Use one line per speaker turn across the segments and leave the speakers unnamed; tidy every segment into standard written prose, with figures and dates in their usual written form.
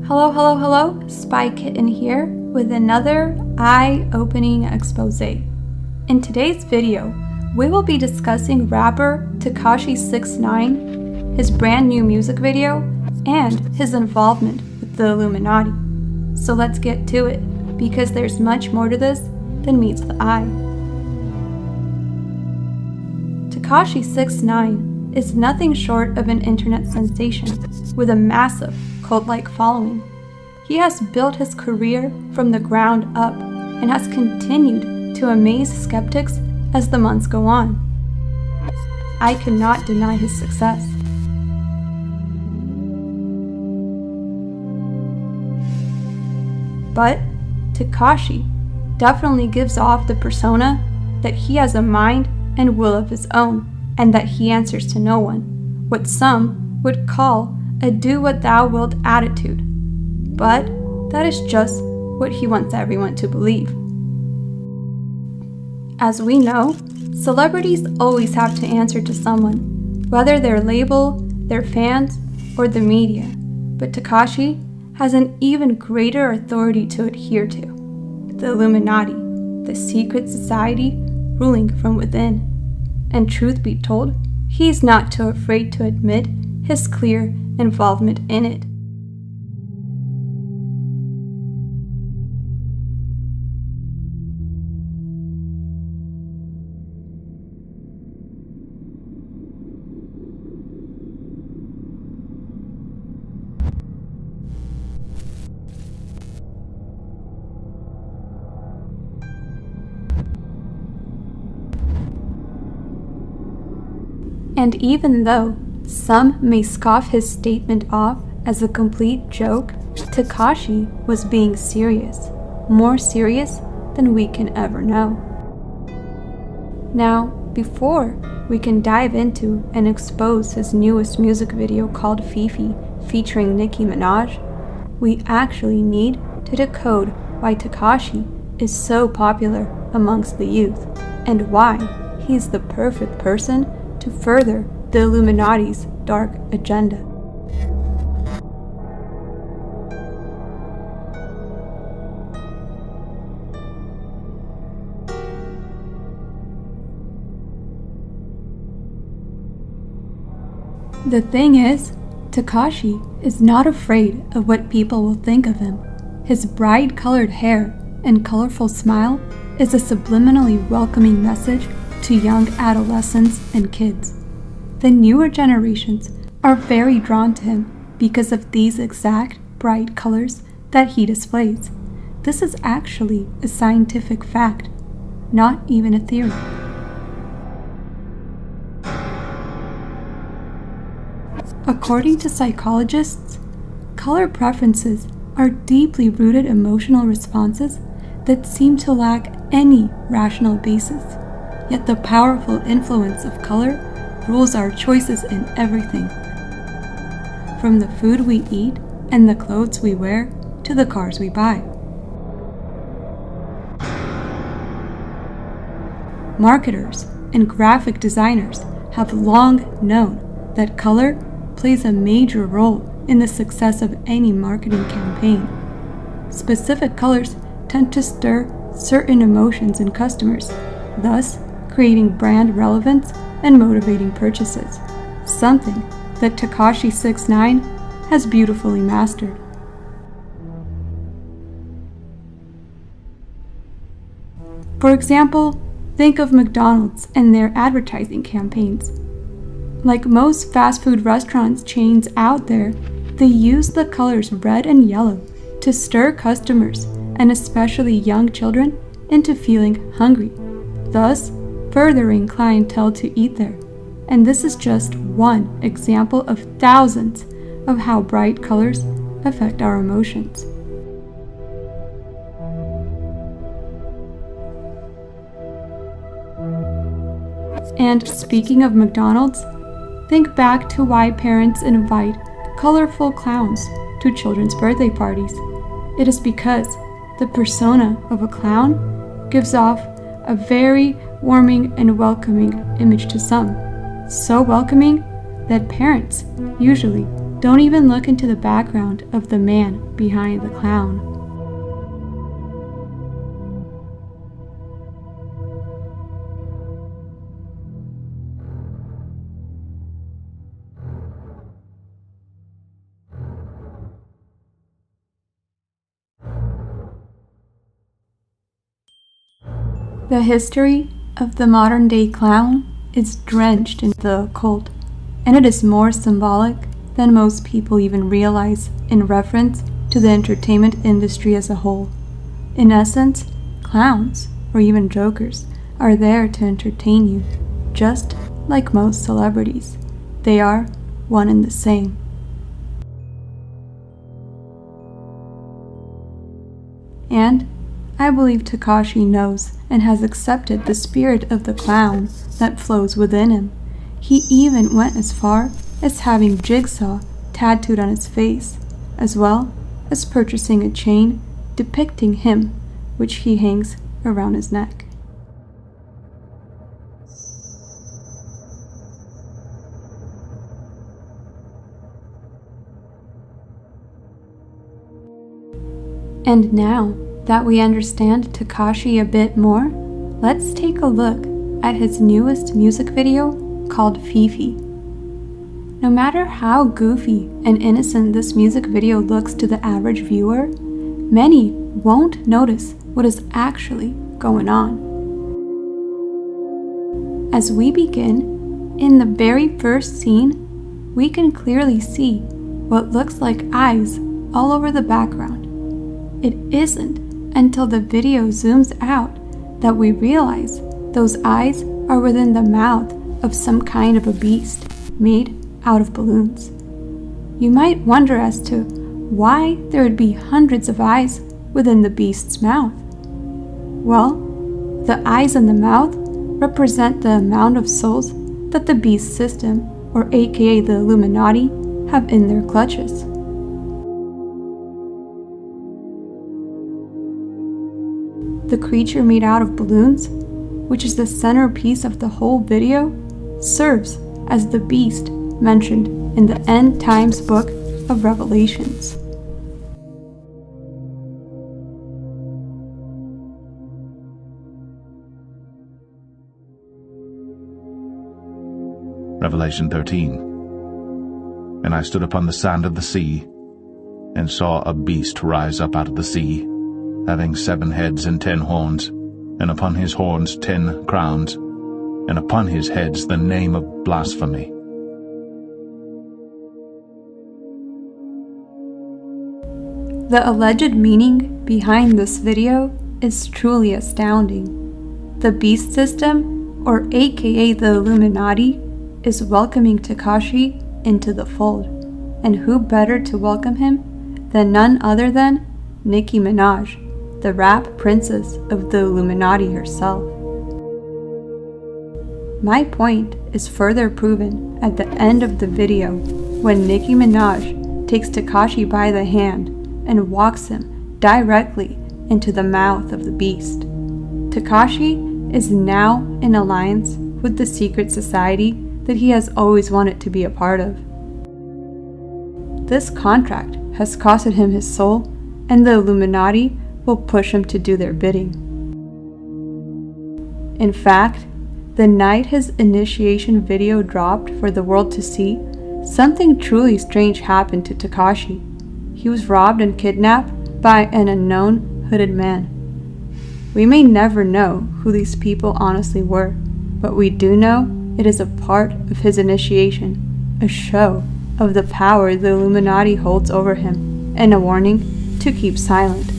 Hello, Spy Kitten here with another eye-opening expose. In today's video, we will be discussing rapper Tekashi 6ix9ine, his brand new music video, and his involvement with the Illuminati. So let's get to it, because there's much more to this than meets the eye. Tekashi 6ix9ine is nothing short of an internet sensation with a massive cult-like following. He has built his career from the ground up and has continued to amaze skeptics as the months go on. I cannot deny his success. But Tekashi definitely gives off the persona that he has a mind and will of his own, and that he answers to no one, what some would call a do-what-thou-wilt attitude. But that is just what he wants everyone to believe. As we know, celebrities always have to answer to someone, whether their label, their fans, or the media. But Tekashi has an even greater authority to adhere to: the Illuminati, the secret society ruling from within. And truth be told, he's not too afraid to admit his clear involvement in it. And even though some may scoff his statement off as a complete joke, Tekashi was being serious, more serious than we can ever know. Now, before we can dive into and expose his newest music video called FEFE featuring Nicki Minaj, we actually need to decode why Tekashi is so popular amongst the youth and why he's the perfect person to further the Illuminati's dark agenda. The thing is, Tekashi is not afraid of what people will think of him. His bright-colored hair and colorful smile is a subliminally welcoming message to young adolescents and kids. The newer generations are very drawn to him because of these exact bright colors that he displays. This is actually a scientific fact, not even a theory. According to psychologists, color preferences are deeply rooted emotional responses that seem to lack any rational basis. Yet the powerful influence of color rules our choices in everything. From the food we eat and the clothes we wear to the cars we buy. Marketers and graphic designers have long known that color plays a major role in the success of any marketing campaign. Specific colors tend to stir certain emotions in customers, thus creating brand relevance and motivating purchases, something that Tekashi 6ix9ine has beautifully mastered. For example, think of McDonald's and their advertising campaigns. Like most fast food restaurant chains out there, they use the colors red and yellow to stir customers, and especially young children, into feeling hungry, thus furthering clientele to eat there. And this is just one example of thousands of how bright colors affect our emotions. And speaking of McDonald's, think back to why parents invite colorful clowns to children's birthday parties. It is because the persona of a clown gives off a very warming and welcoming image to some. So welcoming that parents usually Don't even look into the background of the man behind the clown. The history of the modern-day clown is drenched in the occult, and it is more symbolic than most people even realize in reference to the entertainment industry as a whole. In essence, clowns, or even jokers, are there to entertain you, just like most celebrities. They are one and the same. And I believe Tekashi knows and has accepted the spirit of the clown that flows within him. He even went as far as having Jigsaw tattooed on his face, as well as purchasing a chain depicting him, which he hangs around his neck. And now that we understand Tekashi a bit more, let's take a look at his newest music video called FEFE. No matter how goofy and innocent this music video looks to the average viewer, many won't notice what is actually going on. As we begin, in the very first scene, we can clearly see what looks like eyes all over the background. It isn't until the video zooms out that we realize those eyes are within the mouth of some kind of a beast made out of balloons. You might wonder as to why there would be hundreds of eyes within the beast's mouth. Well, the eyes in the mouth represent the amount of souls that the beast system, or aka the Illuminati, have in their clutches. The creature made out of balloons, which is the centerpiece of the whole video, serves as the beast mentioned in the End Times book of Revelations.
Revelation 13. And I stood upon the sand of the sea, and saw a beast rise up out of the sea, having 7 heads and 10 horns, and upon his horns 10 crowns, and upon his heads the name of blasphemy.
The alleged meaning behind this video is truly astounding. The beast system, or aka the Illuminati, is welcoming Tekashi into the fold, and who better to welcome him than none other than Nicki Minaj, the rap princess of the Illuminati herself. My point is further proven at the end of the video when Nicki Minaj takes Tekashi by the hand and walks him directly into the mouth of the beast. Tekashi is now in alliance with the secret society that he has always wanted to be a part of. This contract has costed him his soul, and the Illuminati will push him to do their bidding. In fact, the night his initiation video dropped for the world to see, something truly strange happened to Tekashi. He was robbed and kidnapped by an unknown hooded man. We may never know who these people honestly were, but we do know it is a part of his initiation, a show of the power the Illuminati holds over him, and a warning to keep silent.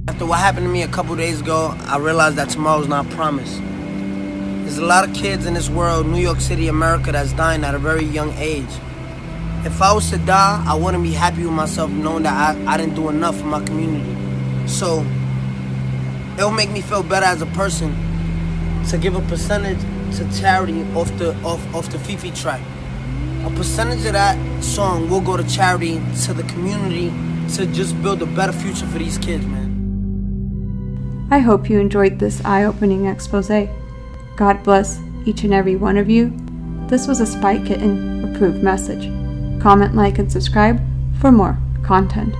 After what happened to me a couple days ago, I realized that tomorrow's not promised. There's a lot of kids in this world, New York City, America, that's dying at a very young age. If I was to die, I wouldn't be happy with myself knowing that I didn't do enough for my community. So, it'll make me feel better as a person to give a percentage to charity off the FEFE track. A percentage of that song will go to charity, to the community, to just build a better future for these kids, man.
I hope you enjoyed this eye-opening expose. God bless each and every one of you. This was a Spy Kitten approved message. Comment, like, and subscribe for more content.